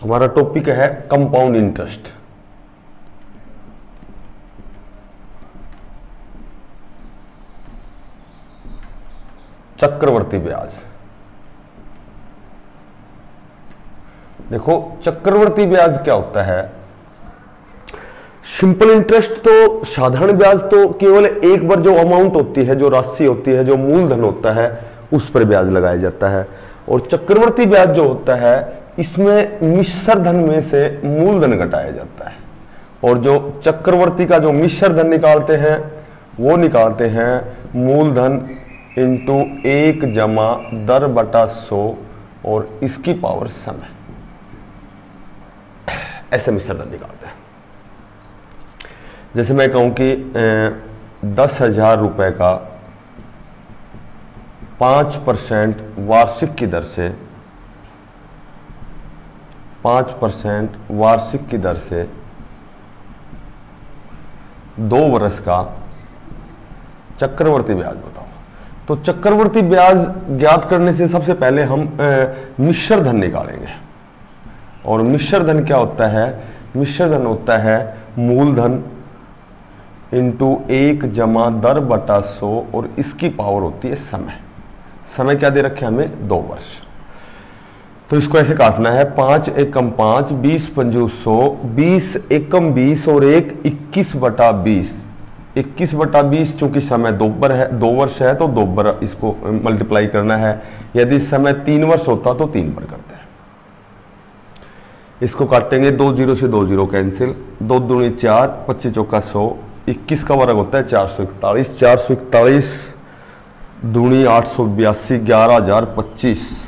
हमारा टॉपिक है compound interest. चक्रवर्ती ब्याज। देखो चक्रवर्ती ब्याज क्या होता है। सिंपल इंटरेस्ट तो, साधारण ब्याज तो केवल एक बार जो अमाउंट होती है, जो राशि होती है, जो मूलधन होता है उस पर ब्याज लगाया जाता है। और चक्रवर्ती ब्याज जो होता है इसमें मिश्र धन में से मूलधन घटाया जाता है। और जो चक्रवर्ती का जो मिश्र धन निकालते हैं वो निकालते हैं मूलधन इंटू 1 जमा दर बटा 100 और इसकी पावर समय, ऐसे मिश्र धन निकालते हैं। जैसे मैं कहूं कि 10,000 रुपए का 5% वार्षिक की दर से 5% वार्षिक की दर से 2 वर्ष का चक्रवर्ती ब्याज बताओ। तो चक्रवर्ती ब्याज ज्ञात करने से सबसे पहले हम मिश्र धन निकालेंगे। और मिश्र धन क्या होता है? मिश्र धन होता है मूलधन इंटू 1 जमा दर बटा 100 और इसकी पावर होती है समय। समय क्या दे रखे हमें? 2 वर्ष। तो इसको ऐसे काटना है, 5 एकम 5, 20 पंजू 100, 20 एकम 20 और 1 21 बटा 20। 21 बटा 20 चूंकि समय 2 वर्ष है तो 2 बार इसको मल्टीप्लाई करना है। यदि समय 3 वर्ष होता तो 3 बार करते हैं। इसको काटेंगे, 2 0 से 2 0 कैंसिल, 2 दूनी 4, 25 चौका 100, 21 का वर्ग होता है 441, 441 दूनी 882, 11,025।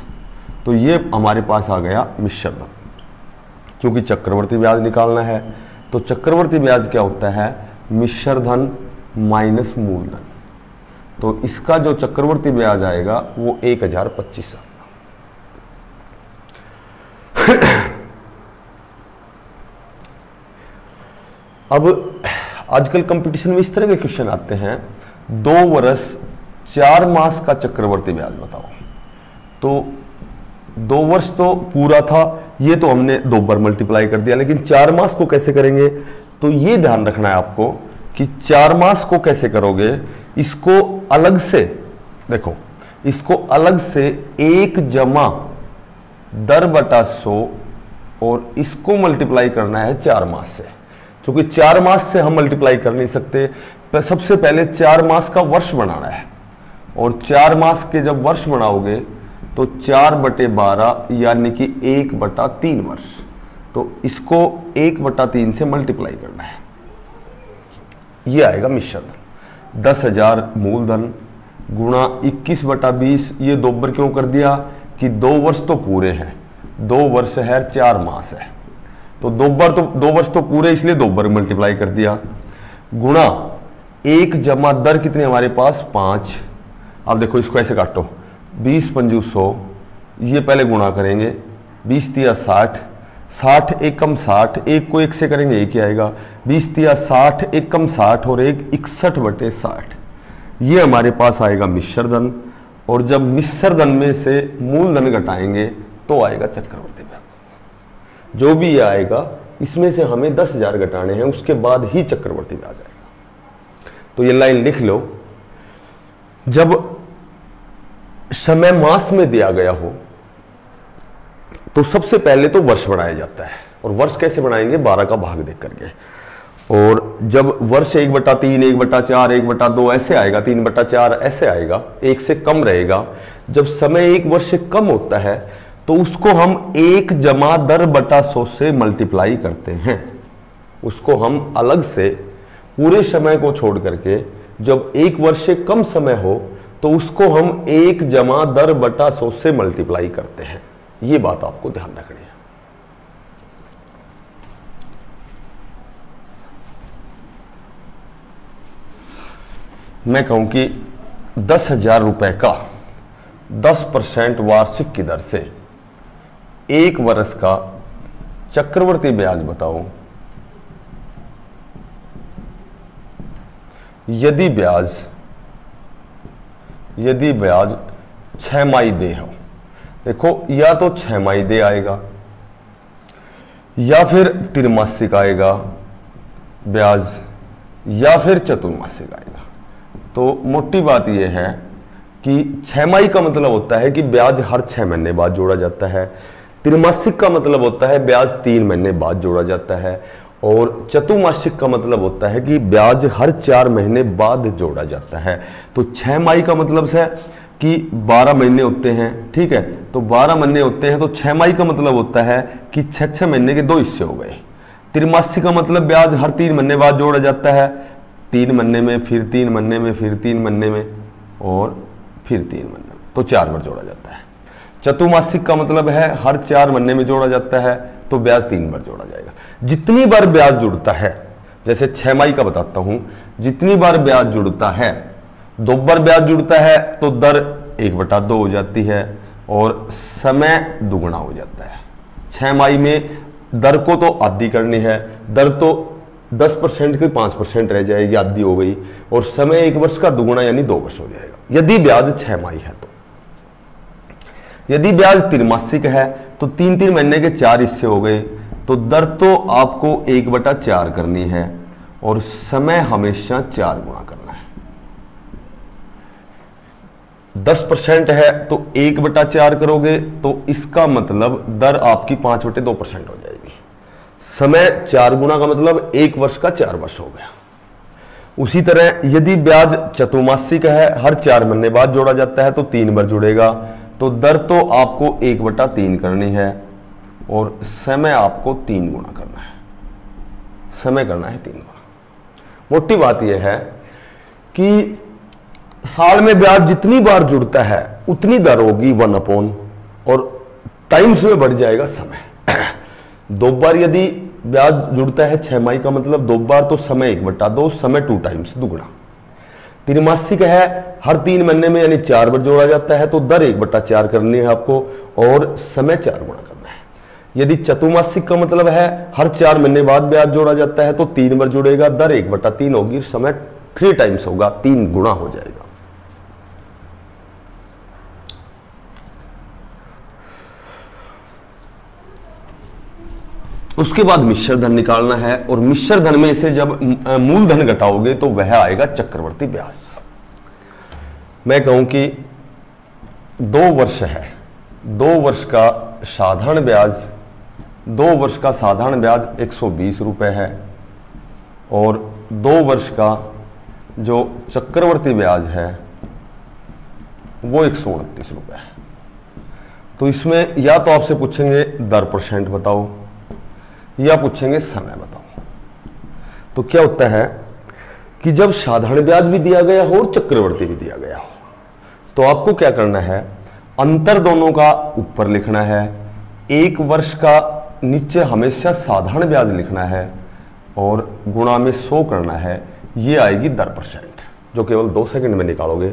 तो ये हमारे पास आ गया मिश्र धन। क्योंकि चक्रवर्ती ब्याज निकालना है तो चक्रवर्ती ब्याज क्या होता है? मिश्र धन माइनस मूलधन। तो इसका जो चक्रवर्ती ब्याज आएगा वो 1,025 आएगा। अब आजकल कंपटीशन में इस तरह के क्वेश्चन आते हैं, 2 वर्ष 4 मास का चक्रवर्ती ब्याज बताओ। तो 2 वर्ष तो पूरा था, ये तो हमने 2 बार मल्टीप्लाई कर दिया, लेकिन 4 मास को कैसे करेंगे? तो ये ध्यान रखना है आपको कि 4 मास को कैसे करोगे। इसको अलग से देखो, इसको अलग से 1 जमा दर बटा 100 और इसको मल्टीप्लाई करना है 4 मास से। क्योंकि 4 मास से हम मल्टीप्लाई कर नहीं सकते, तो सबसे पहले 4 मास का वर्ष बनाना है। और 4 मास के जब वर्ष बनाओगे तो 4/12 यानी कि 1/3 वर्ष। तो इसको 1/3 से मल्टीप्लाई करना है, ये आएगा मिश्र धन। 10,000 मूलधन गुणा 21/20। ये 2 बार क्यों कर दिया? कि 2 वर्ष तो पूरे हैं, 2 वर्ष है, 4 मास है, तो 2 वर्ष तो पूरे, इसलिए 2 बार मल्टीप्लाई कर दिया। गुणा 1 जमा दर कितनी हमारे पास? 5। अब देखो इसको ऐसे काटो, 20 पंजू 100, ये पहले गुणा करेंगे, 20 तिया 60, 60 एकम 60, 1 को 1 से करेंगे 1 ही आएगा, 20 तिया 60 एकम 60 और 1 61/60। ये हमारे पास आएगा मिश्र धन। और जब मिश्र धन में से मूलधन घटाएंगे तो आएगा चक्रवर्ती ब्याज। जो भी ये आएगा इसमें से हमें 10,000 घटाने हैं, उसके बाद ही चक्रवर्ती ब्याज आएगा। तो ये लाइन लिख लो, जब समय मास में दिया गया हो तो सबसे पहले तो वर्ष बनाया जाता है। और वर्ष कैसे बनाएंगे? 12 का भाग देख करके। और जब वर्ष 1/3, 1/4, 1/2 ऐसे आएगा, 3/4 ऐसे आएगा, 1 से कम रहेगा। जब समय 1 वर्ष से कम होता है तो उसको हम 1 जमा दर बटा 100 से मल्टीप्लाई करते हैं। उसको हम अलग से पूरे समय को छोड़ करके, जब 1 वर्ष से कम समय हो तो उसको हम 1 जमा दर बटा 100 से मल्टीप्लाई करते हैं। ये बात आपको ध्यान रखनी है। मैं कहूं कि 10,000 रुपए का 10% वार्षिक की दर से 1 वर्ष का चक्रवर्ती ब्याज बताओ। यदि ब्याज 6 माही दे हो, देखो या तो 6 माही दे आएगा या फिर त्रिमासिक आएगा ब्याज, या फिर चतुर्मासिक आएगा। तो मोटी बात यह है कि छमाही का मतलब होता है कि ब्याज हर 6 महीने बाद जोड़ा जाता है, त्रिमासिक का मतलब होता है ब्याज 3 महीने बाद जोड़ा जाता है, और चतुर्मासिक का मतलब होता है कि ब्याज हर 4 महीने बाद जोड़ा जाता है। तो 6 माही का मतलब है कि 12 महीने होते हैं, ठीक है। तो 12 महीने होते हैं, तो 6 माही का मतलब होता है कि 6 महीने के 2 हिस्से हो गए। त्रिमासिक का मतलब ब्याज हर 3 महीने बाद जोड़ा जाता है, 3 महीने में, फिर 3 महीने में, फिर 3 महीने में, और फिर 3 महीने में, तो 4 बार जोड़ा जाता है। चतुर्मासिक का मतलब है हर 4 महीने में जोड़ा जाता है, तो ब्याज 3 बार जोड़ा जाएगा। जितनी बार ब्याज जुड़ता है, जैसे 6 माही का बताता हूं, जितनी बार ब्याज जुड़ता है, 2 बार ब्याज जुड़ता है तो दर 1/2 हो जाती है और समय दुगुना हो जाता है। 6 माही में दर को तो आधी करनी है, दर तो 10% की 5% रह जाएगी, आधी हो गई, और समय 1 वर्ष का दुगुना यानी 2 वर्ष हो जाएगा यदि ब्याज 6 माही है। तो यदि ब्याज त्रिमासिक है तो 3-3 महीने के 4 हिस्से हो गए, तो दर तो आपको 1/4 करनी है और समय हमेशा 4 गुना करना है। 10% है तो 1/4 करोगे, तो इसका मतलब दर आपकी 5/2% हो जाएगी। समय 4 गुना का मतलब 1 वर्ष का 4 वर्ष हो गया। उसी तरह यदि ब्याज चतुर्मासिक है, हर 4 महीने बाद जोड़ा जाता है, तो 3 बार जुड़ेगा, तो दर तो आपको 1/3 करनी है और समय आपको 3 गुना करना है, समय करना है 3 गुना। मोटी बात यह है कि साल में ब्याज जितनी बार जुड़ता है उतनी दर होगी 1/, और टाइम्स में बढ़ जाएगा समय। 2 बार यदि ब्याज जुड़ता है 6 माही का मतलब 2 बार, तो समय 1/2, समय 2 टाइम्स दुगुना। त्रिमासिक है, हर 3 महीने में यानी 4 बार जोड़ा जाता है, तो दर 1/4 करनी है आपको और समय 4 गुना करना है। यदि चतुर्मासिक का मतलब है हर 4 महीने बाद ब्याज जोड़ा जाता है, तो 3 बार जुड़ेगा, दर 1/3 होगी, समय 3 टाइम्स होगा, 3 गुना हो जाएगा। उसके बाद मिश्र धन निकालना है, और मिश्र धन में से जब मूलधन घटाओगे तो वह आएगा चक्रवर्ती ब्याज। मैं कहूं कि 2 वर्ष है, 2 वर्ष का साधारण ब्याज, 2 वर्ष का साधारण ब्याज 120 रुपये है, और 2 वर्ष का जो चक्रवर्ती ब्याज है वो 129 रुपये है। तो इसमें या तो आपसे पूछेंगे दर % बताओ, या पूछेंगे समय बताओ। तो क्या होता है कि जब साधारण ब्याज भी दिया गया हो और चक्रवर्ती भी दिया गया हो, तो आपको क्या करना है, अंतर दोनों का ऊपर लिखना है, 1 वर्ष का नीचे हमेशा साधारण ब्याज लिखना है और गुणा में 100 करना है। ये आएगी दर %, जो केवल 2 सेकंड में निकालोगे।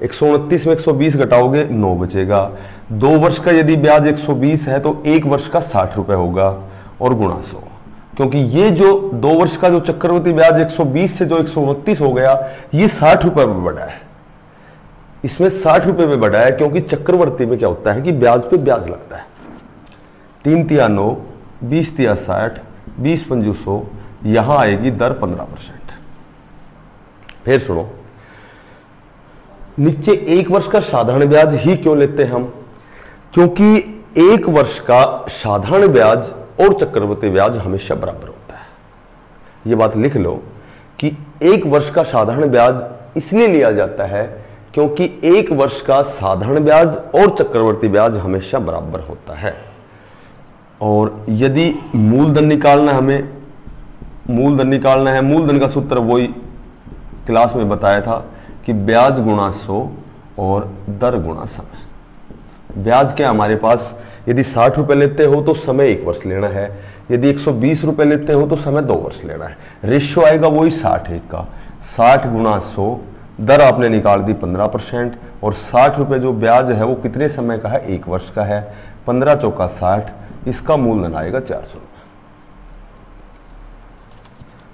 129 में 120 घटाओगे 9 बचेगा। 2 वर्ष का यदि ब्याज 120 है तो 1 वर्ष का 60 रुपये होगा और गुणा 100, क्योंकि ये जो 2 वर्ष का जो चक्रवर्ती ब्याज 120 से जो 129 हो गया, ये 60 रुपये में बढ़ा है। इसमें 60 रुपये में बढ़ा है क्योंकि चक्रवर्ती में क्या होता है कि ब्याज पे ब्याज लगता है। 3 तिया 9, 20 तिया 60, 20 पंजू 100, यहां आएगी दर 15%। फिर सुनो, नीचे 1 वर्ष का साधारण ब्याज ही क्यों लेते हैं हम, क्योंकि 1 वर्ष का साधारण ब्याज और चक्रवर्ती ब्याज हमेशा बराबर होता है। यह बात लिख लो कि 1 वर्ष का साधारण ब्याज इसलिए लिया जाता है क्योंकि 1 वर्ष का साधारण ब्याज और चक्रवर्ती ब्याज हमेशा बराबर होता है। और यदि मूलधन निकालना है, हमें मूलधन निकालना है, मूलधन का सूत्र वही क्लास में बताया था कि ब्याज गुणा 100 और दर गुणा समय। ब्याज क्या हमारे पास, यदि 60 रुपये लेते हो तो समय 1 वर्ष लेना है, यदि 120 रुपये लेते हो तो समय 2 वर्ष लेना है। रेशियो आएगा वही 60:1 का। 60 गुणा 100, दर आपने निकाल दी 15%, और 60 रुपये जो ब्याज है वो कितने समय का है, 1 वर्ष का है। 15 चौका 60, इसका मूलधन आएगा 400 रुपये।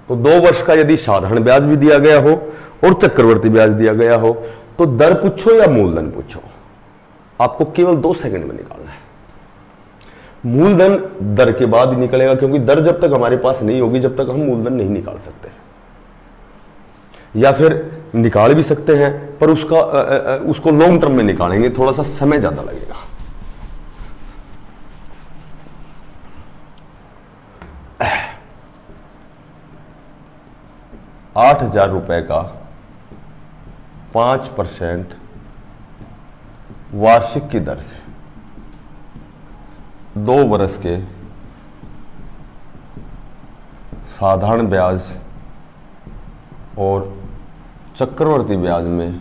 तो 2 वर्ष का यदि साधारण ब्याज भी दिया गया हो और चक्रवर्ती ब्याज दिया गया हो, तो दर पूछो या मूलधन पूछो, आपको केवल 2 सेकंड में निकालना है। मूलधन दर के बाद ही निकलेगा, क्योंकि दर जब तक हमारे पास नहीं होगी जब तक हम मूलधन नहीं निकाल सकते, या फिर निकाल भी सकते हैं पर उसको लॉन्ग टर्म में निकालेंगे, थोड़ा सा समय ज्यादा लगेगा। ₹8,000 का 5% वार्षिक की दर से 2 वर्ष के साधारण ब्याज और चक्रवर्ती ब्याज में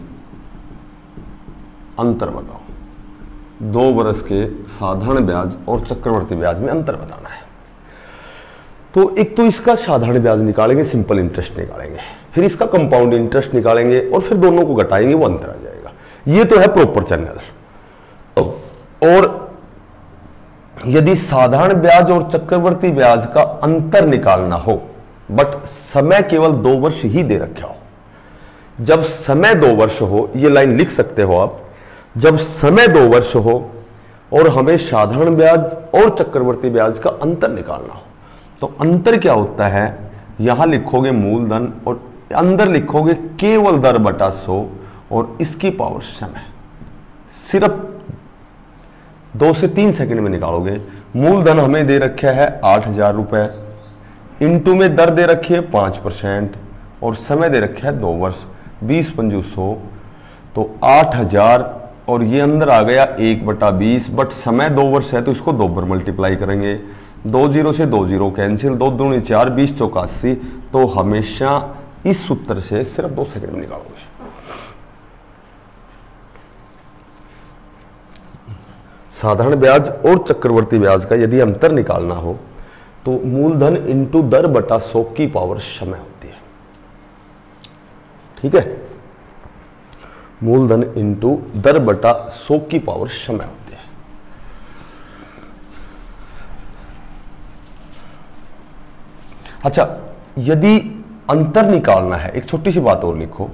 अंतर बताओ। 2 वर्ष के साधारण ब्याज और चक्रवर्ती ब्याज में अंतर बताना है। तो एक तो इसका साधारण ब्याज निकालेंगे, सिंपल इंटरेस्ट निकालेंगे, फिर इसका कंपाउंड इंटरेस्ट निकालेंगे और फिर दोनों को घटाएंगे, वो अंतर आ जाएगा। ये तो है प्रॉपर चैनल। और यदि साधारण ब्याज और चक्रवर्ती ब्याज का अंतर निकालना हो, बट समय केवल 2 वर्ष ही दे रखा हो, जब समय 2 वर्ष हो, ये लाइन लिख सकते हो आप, जब समय 2 वर्ष हो और हमें साधारण ब्याज और चक्रवर्ती ब्याज का अंतर निकालना हो, तो अंतर क्या होता है, यहां लिखोगे मूलधन और अंदर लिखोगे केवल दर बटा 100 और इसकी पावर समय। सिर्फ 2 से 3 सेकंड में निकालोगे। मूलधन हमें दे रखा है ₹8,000, इंटू में दर दे रखी है 5% और समय दे रखा है 2 वर्ष, 20 पंजू 100, तो 8,000 और ये अंदर आ गया 1/20, बट समय 2 वर्ष है तो इसको 2 बार मल्टीप्लाई करेंगे। 2 0 से 2 0 कैंसिल, 2 दूनी 4, 20 चौका 80। तो हमेशा इस सूत्र से सिर्फ 2 सेकंड में निकालोगे। साधारण ब्याज और चक्रवर्ती ब्याज का यदि अंतर निकालना हो तो मूलधन इंटू दर बटा 100 की पावर समय होती है। ठीक है, मूलधन इंटू दर बटा 100 की पावर समय होती है। अच्छा, यदि अंतर निकालना है, एक छोटी सी बात और लिखो,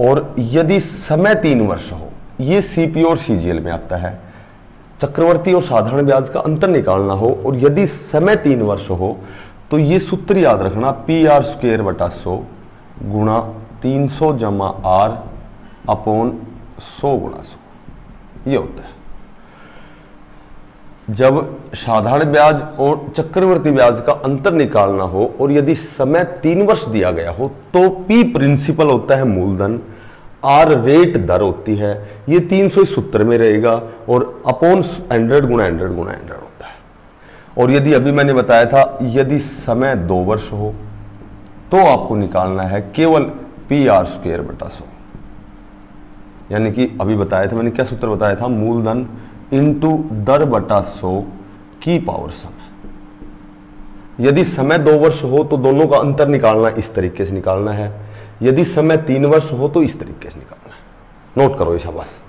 और यदि समय 3 वर्ष हो, ये सीपी और सीजीएल में आता है, चक्रवर्ती और साधारण ब्याज का अंतर निकालना हो और यदि समय 3 वर्ष हो, तो ये सूत्र याद रखना, PR² बटा 100 गुणा 300 जमा R अपॉन 100 गुणा 100, ये होता है। जब साधारण ब्याज और चक्रवर्ती ब्याज का अंतर निकालना हो और यदि समय 3 वर्ष दिया गया हो, तो P प्रिंसिपल होता है मूलधन, R रेट दर होती है, ये 300 इस सूत्र में रहेगा और अपॉन 100 गुणा 100 गुणा 100 होता है। और यदि अभी मैंने बताया था, यदि समय 2 वर्ष हो तो आपको निकालना है केवल PR² बटा 100, यानी कि अभी बताया था मैंने, क्या सूत्र बताया था, मूलधन इंटू दर बटा 100 की पावर समय। यदि समय 2 वर्ष हो तो दोनों का अंतर निकालना इस तरीके से निकालना है, यदि समय 3 वर्ष हो तो इस तरीके से निकालना है। नोट करो ऐसा बस।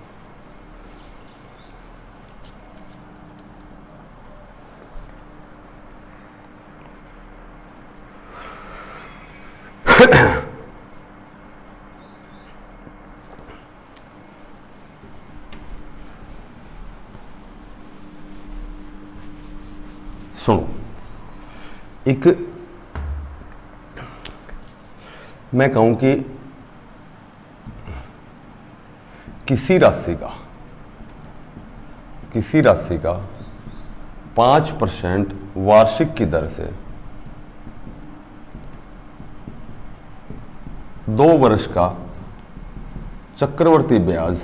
सुनो, एक मैं कहूं कि किसी राशि का 5% वार्षिक की दर से 2 वर्ष का चक्रवर्ती ब्याज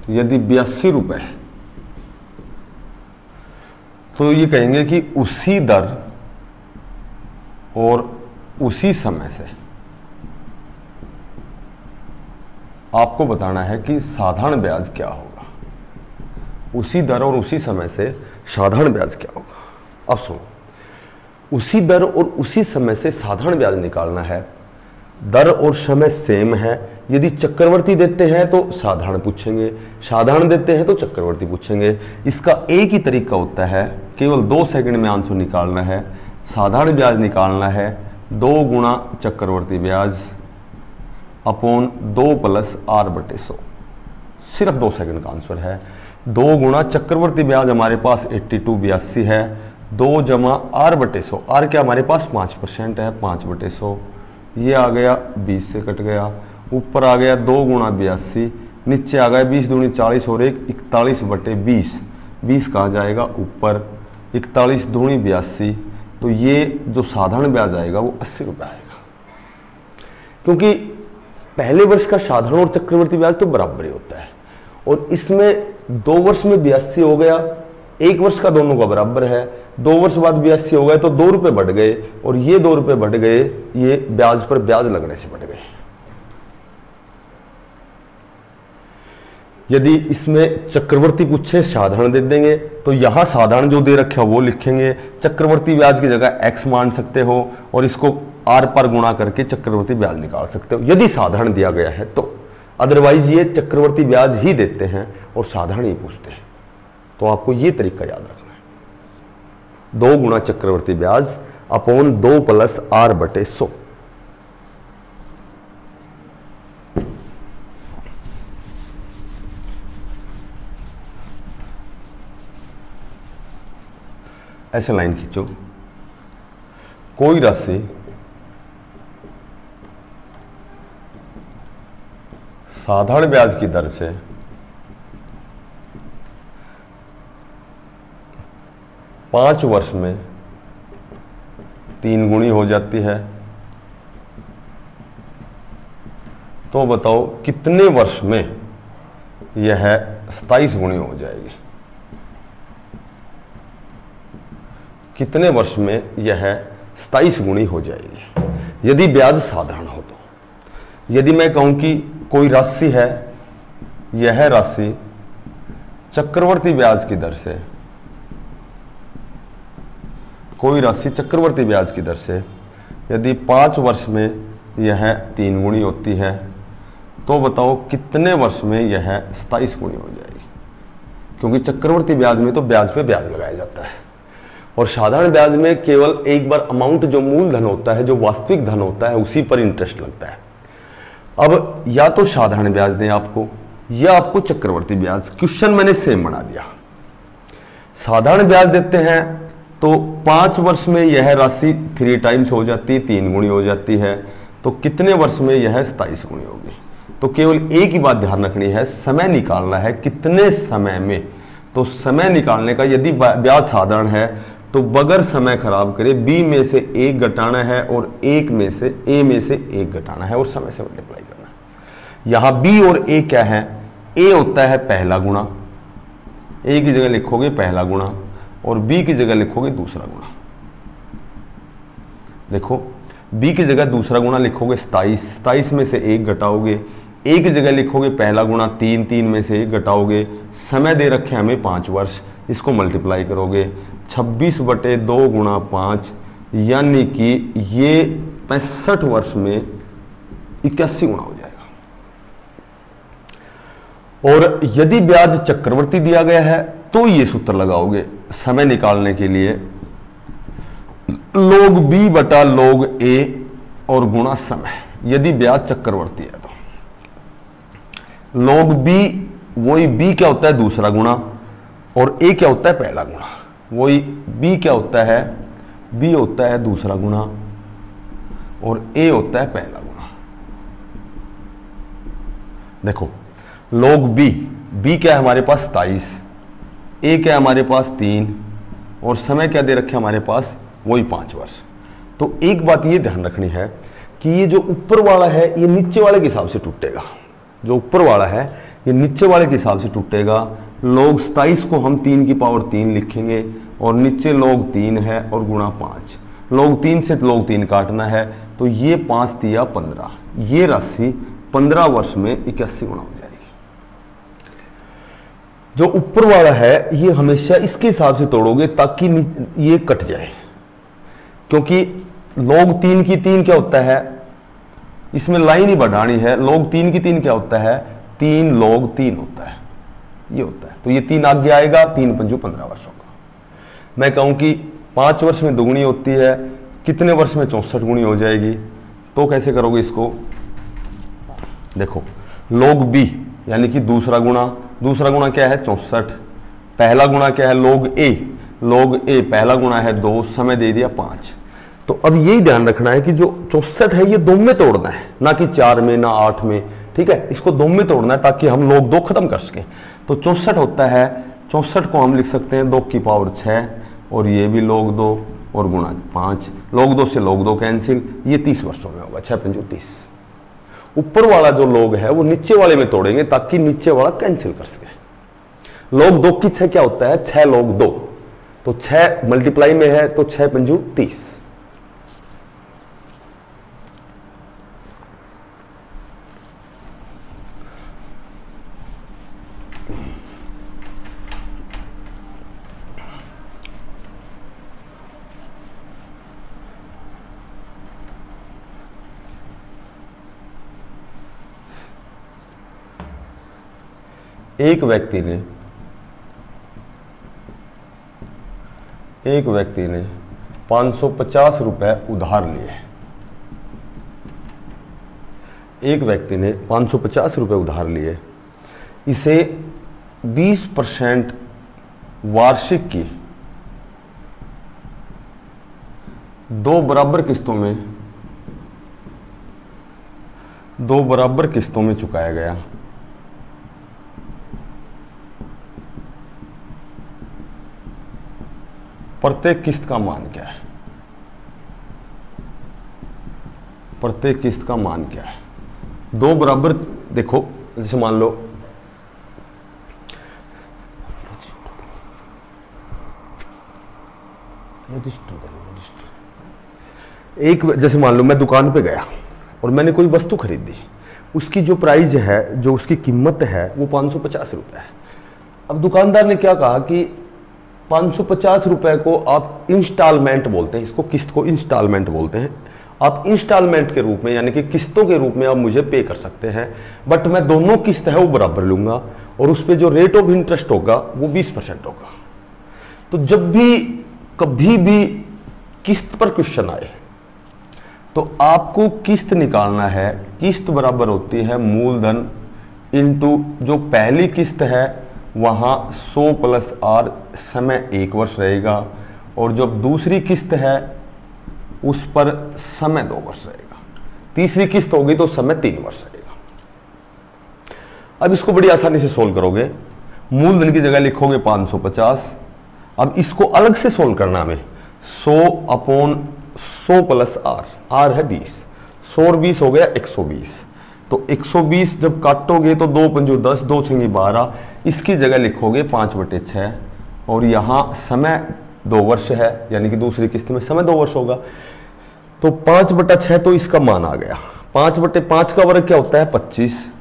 यदि ₹82 है, तो ये कहेंगे कि उसी दर और उसी समय से आपको बताना है कि साधारण ब्याज क्या होगा। उसी दर और उसी समय से साधारण ब्याज क्या होगा। अब सुनो, उसी दर और उसी समय से साधारण ब्याज निकालना है। दर और समय सेम है, यदि चक्रवर्ती देते हैं तो साधारण पूछेंगे, साधारण देते हैं तो चक्रवर्ती पूछेंगे। इसका एक ही तरीका होता है, केवल 2 सेकंड में आंसर निकालना है। साधारण ब्याज निकालना है 2 गुणा चक्रवर्ती ब्याज अपॉन 2 + R/100, सिर्फ 2 सेकंड का आंसर है। 2 गुणा चक्रवर्ती ब्याज हमारे पास 82 है, 2 जमा R/100, R क्या हमारे पास 5% है, 5/100, ये आ गया 20 से कट गया, ऊपर आ गया 2 गुणा 82, नीचे आ गया 20 दूनी 40 और 1 41/20, 20 कहा जाएगा ऊपर, 41 दूनी 82, तो ये जो साधारण ब्याज आएगा वो 80 रुपये आएगा। क्योंकि पहले वर्ष का साधारण और चक्रवर्ती ब्याज तो बराबर ही होता है, और इसमें 2 वर्ष में 82 हो गया, 1 वर्ष का दोनों का बराबर है, 2 वर्ष बाद 82 हो गए तो 2 रुपये बढ़ गए, और ये 2 रुपये बढ़ गए, ये ब्याज पर ब्याज लगने से बढ़ गए। यदि इसमें चक्रवर्ती पूछे साधारण दे देंगे, तो यहां साधारण जो दे रखा है वो लिखेंगे, चक्रवर्ती ब्याज की जगह x मान सकते हो और इसको r पर गुणा करके चक्रवर्ती ब्याज निकाल सकते हो यदि साधारण दिया गया है तो। अदरवाइज ये चक्रवर्ती ब्याज ही देते हैं और साधारण ही पूछते हैं, तो आपको ये तरीका याद रखना है, 2 गुणा चक्रवर्ती ब्याज अपॉन 2 प्लस R/100। ऐसे लाइन खींचो, कोई राशि साधारण ब्याज की दर से 5 वर्ष में 3 गुणी हो जाती है, तो बताओ कितने वर्ष में यह 27 गुणी हो जाएगी, कितने वर्ष में यह 27 गुणी हो जाएगी यदि ब्याज साधारण हो तो। यदि मैं कहूं कि कोई राशि है, यह राशि चक्रवर्ती ब्याज की दर से, कोई राशि चक्रवर्ती ब्याज की दर से यदि 5 वर्ष में यह 3 गुणी होती है, तो बताओ कितने वर्ष में यह 27 गुणी हो जाएगी। क्योंकि चक्रवर्ती ब्याज में तो ब्याज पे ब्याज लगाया जाता है, और साधारण ब्याज में केवल एक बार अमाउंट जो मूलधन होता है, जो वास्तविक धन होता है, उसी पर इंटरेस्ट लगता है। अब या तो साधारण ब्याज दें आपको, या आपको चक्रवर्ती ब्याज, क्वेश्चन मैंने सेम बना दिया। साधारण ब्याज देते हैं तो 5 वर्ष में यह राशि 3 टाइम्स हो जाती है, 3 गुणी हो जाती है, तो कितने वर्ष में यह 27 गुणी होगी। तो केवल एक ही बात ध्यान रखनी है, समय निकालना है कितने समय में। तो समय निकालने का, यदि ब्याज साधारण है तो बगैर समय खराब करे बी में से 1 घटाना है और 1 में से ए में से 1 घटाना है और समय से मल्टीप्लाई करना है। यहां बी और ए क्या है, ए होता है पहला गुणा, ए की जगह लिखोगे पहला गुणा और बी की जगह लिखोगे दूसरा गुणा। देखो बी की जगह दूसरा गुणा लिखोगे 27 में से 1 घटाओगे, ए की जगह लिखोगे पहला गुणा 3 में से 1 घटाओगे, समय दे रखे हमें 5 वर्ष, इसको मल्टीप्लाई करोगे 26/2 गुणा 5, यानी कि ये 65 वर्ष में 81 गुणा हो जाएगा। और यदि ब्याज चक्रवर्ती दिया गया है तो ये सूत्र लगाओगे समय निकालने के लिए, log b बटा log a और गुणा समय, यदि ब्याज चक्रवर्ती है तो। log b, वही b क्या होता है दूसरा गुणा, और a क्या होता है पहला गुणा। वही b क्या होता है, b होता है दूसरा गुणा और a होता है पहला गुणा। देखो log b क्या है हमारे पास 27, a क्या है हमारे पास 3 और समय क्या दे रखे हमारे पास वही 5 वर्ष। तो एक बात ये ध्यान रखनी है कि ये जो ऊपर वाला है ये नीचे वाले के हिसाब से टूटेगा, जो ऊपर वाला है ये नीचे वाले के हिसाब से टूटेगा। log 27 को हम 3 की पावर 3 लिखेंगे और नीचे log 3 है और गुणा 5, log 3 से log 3 काटना है, तो ये 5 तिया 15, ये राशि 15 वर्ष में 81 गुणा हो जाएगी। जो ऊपर वाला है ये हमेशा इसके हिसाब से तोड़ोगे ताकि ये कट जाए, क्योंकि log 3 की 3 क्या होता है, इसमें लाइन ही बढ़ानी है। log 3 की 3 क्या होता है, 3 log 3 होता है, ये होता है। तो ये 3 आगे आएगा, 3 पंजू 15 वर्षों का। मैं कहूं कि 5 वर्ष में दुगुनी होती है, कितने वर्ष में 64 गुणी हो जाएगी। तो कैसे करोगे इसको, देखो log b यानी कि दूसरा गुणा क्या है 64, पहला गुणा क्या है, log a पहला गुणा है 2, समय दे दिया 5। तो अब यही ध्यान रखना है कि जो 64 है ये 2 में तोड़ना है, ना कि 4 में ना 8 में, ठीक है, इसको 2 में तोड़ना है ताकि हम log 2 खत्म कर सकें। तो 64 होता है, 64 को हम लिख सकते हैं 2 की पावर 6 और ये भी log 2 और गुणा 5, log 2 से log 2 कैंसिल, ये 30 वर्षों में होगा, 6 पंजू 30। ऊपर वाला जो log है वो नीचे वाले में तोड़ेंगे ताकि नीचे वाला कैंसिल कर सके। log 2 की 6 क्या होता है, 6 log 2, तो 6 मल्टीप्लाई में है तो 6 पंजू 30। एक व्यक्ति ने 550 रुपए उधार लिए। एक व्यक्ति ने 550 रुपए उधार लिए, इसे 20% वार्षिक की 2 बराबर किस्तों में चुकाया गया। प्रत्येक किस्त का मान क्या है, प्रत्येक किस्त का मान क्या है, 2 बराबर, देखो जैसे मान लो जैसे मान लो मैं दुकान पे गया और मैंने कोई वस्तु खरीदी, उसकी जो प्राइस है, जो उसकी कीमत है वो 550 रुपए है। अब दुकानदार ने क्या कहा कि 550 रुपए को आप इंस्टॉलमेंट बोलते हैं, इसको किस्त को इंस्टॉलमेंट बोलते हैं, आप इंस्टॉलमेंट के रूप में यानी कि किस्तों के रूप में आप मुझे पे कर सकते हैं, बट मैं दोनों किस्त है वो बराबर लूंगा और उस पर जो रेट ऑफ इंटरेस्ट होगा वो 20% होगा। तो जब भी कभी भी किस्त पर क्वेश्चन आए तो आपको किस्त निकालना है, किस्त बराबर होती है मूलधन इनटू जो पहली किस्त है वहां 100 प्लस आर, समय 1 वर्ष रहेगा, और जब दूसरी किस्त है उस पर समय 2 वर्ष रहेगा, तीसरी किस्त होगी तो समय 3 वर्ष रहेगा। अब इसको बड़ी आसानी से सोल्व करोगे, मूलधन की जगह लिखोगे 550। अब इसको अलग से सोल्व करना हमें 100/100 प्लस आर, आर है 20, 100 और 20 हो गया 120। तो 120 जब काटोगे तो 2 पंजू 10, 2 छंगी 12, इसकी जगह लिखोगे 5/6 और यहाँ समय 2 वर्ष है, यानी कि दूसरी किस्त में समय 2 वर्ष होगा। तो 5/6 तो इसका मान आ गया। 5/5 का वर्ग क्या होता है 25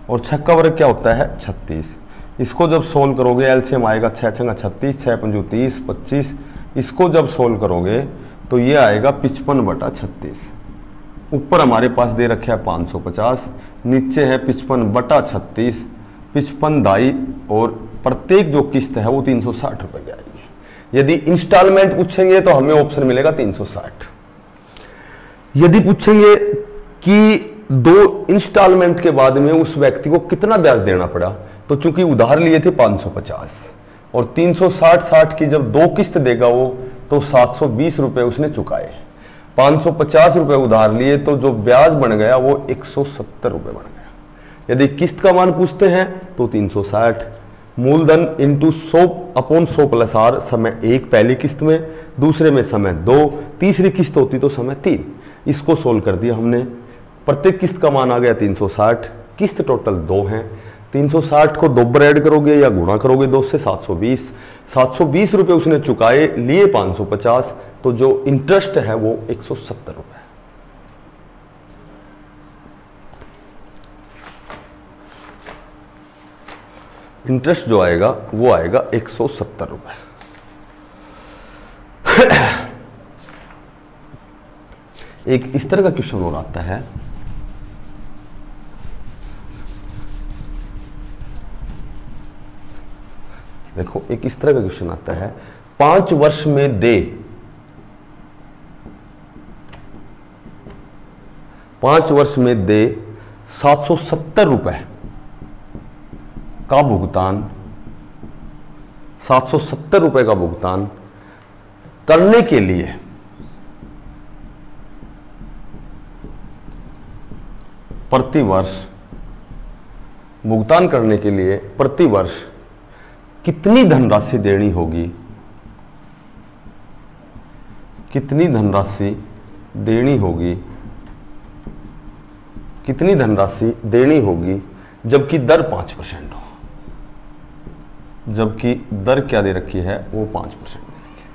और 6 का वर्ग क्या होता है 36। इसको जब सोल्व करोगे एलसीएम आएगा 6 छंगा 36, 6 पंजू 30, 25। इसको जब सोल्व करोगे तो ये आएगा 55/36। ऊपर हमारे पास दे रखा है 550, नीचे है 55/36, 55 दाई, और प्रत्येक जो किस्त है वो 360 रुपए की आएगी। यदि इंस्टॉलमेंट पूछेंगे तो हमें ऑप्शन मिलेगा 360। यदि पूछेंगे कि 2 इंस्टॉलमेंट के बाद में उस व्यक्ति को कितना ब्याज देना पड़ा, तो चूंकि उधार लिए थे 550 और 360 की जब 2 किस्त देगा वो, तो 720 रुपए उसने चुकाए। 550 रुपए उधार लिए तो जो ब्याज बन गया वो 170 रुपए बन गया। यदि किस्त का मान पूछते हैं तो 360, मूलधन इंटू 100/100 प्लस आर, समय 1 पहली किस्त में, दूसरे में समय 2, तीसरी किस्त होती तो समय 3। इसको सोल्व कर दिया हमने, प्रत्येक किस्त का मान आ गया 360, किस्त टोटल 2 हैं। 360 को 2 बार ऐड करोगे या गुणा करोगे 2 से 720, 720 रुपए उसने चुकाए, लिए 550, तो जो इंटरेस्ट है वो 170 रुपए। इंटरेस्ट जो आएगा वो आएगा 170 रुपए। एक इस तरह का क्वेश्चन और आता है, देखो एक इस तरह का क्वेश्चन आता है, 5 वर्ष में दे 770 रुपए का भुगतान 770 रुपए का भुगतान करने के लिए प्रति वर्ष कितनी धनराशि देनी होगी, कितनी धनराशि देनी होगी जबकि दर 5% हो, जबकि दर क्या दे रखी है, वो 5% दे रखी है।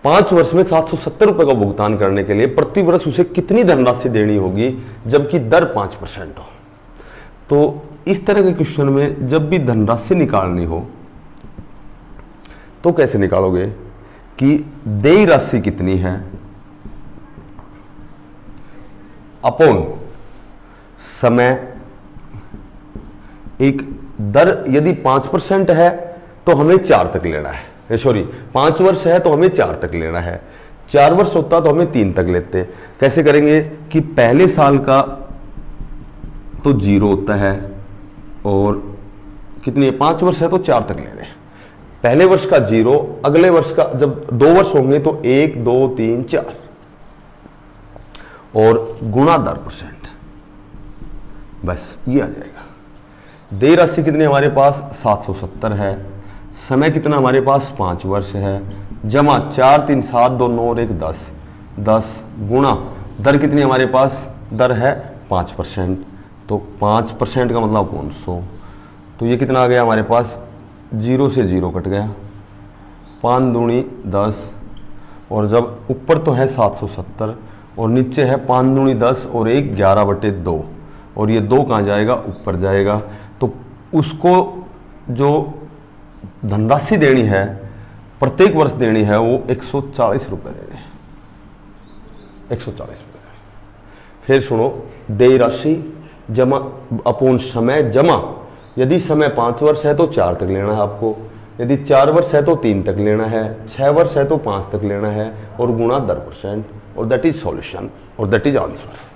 5 वर्ष में 770 रुपए का भुगतान करने के लिए प्रति वर्ष उसे कितनी धनराशि देनी होगी जबकि दर 5% हो। तो इस तरह के क्वेश्चन में जब भी धनराशि निकालनी हो तो कैसे निकालोगे कि देय राशि कितनी है अपॉन समय, एक दर यदि 5% है तो हमें 4 तक लेना है, सॉरी 5 वर्ष है तो हमें 4 तक लेना है, 4 वर्ष होता तो हमें 3 तक लेते। कैसे करेंगे कि पहले साल का तो 0 होता है और कितनी है, 5 वर्ष है तो 4 तक ले रहे हैं। पहले वर्ष का 0, अगले वर्ष का जब 2 वर्ष होंगे तो 1 2 3 4 और गुणा दर %, बस ये आ जाएगा। देय राशि कितनी हमारे पास 770 है, समय कितना हमारे पास 5 वर्ष है, जमा 4 3 7 2 9 और 1 10 गुणा दर कितनी हमारे पास, दर है 5%, तो 5% का मतलब 500, तो ये कितना आ गया हमारे पास, 0 से 0 कट गया, 5 दूनी 10 और जब ऊपर तो है 770 और नीचे है 5 दूनी 10 और 1 11/2 और ये 2 कहाँ जाएगा, ऊपर जाएगा। तो उसको जो धनराशि देनी है प्रत्येक वर्ष देनी है वो 140 रुपये देने हैं, 140 रुपये। फिर सुनो, देय राशि जमा अपूर्ण समय, जमा यदि समय 5 वर्ष है तो 4 तक लेना है आपको, यदि 4 वर्ष है तो 3 तक लेना है, 6 वर्ष है तो 5 तक लेना है और गुणा दर %, और दैट इज सॉल्यूशन और दैट इज आंसर।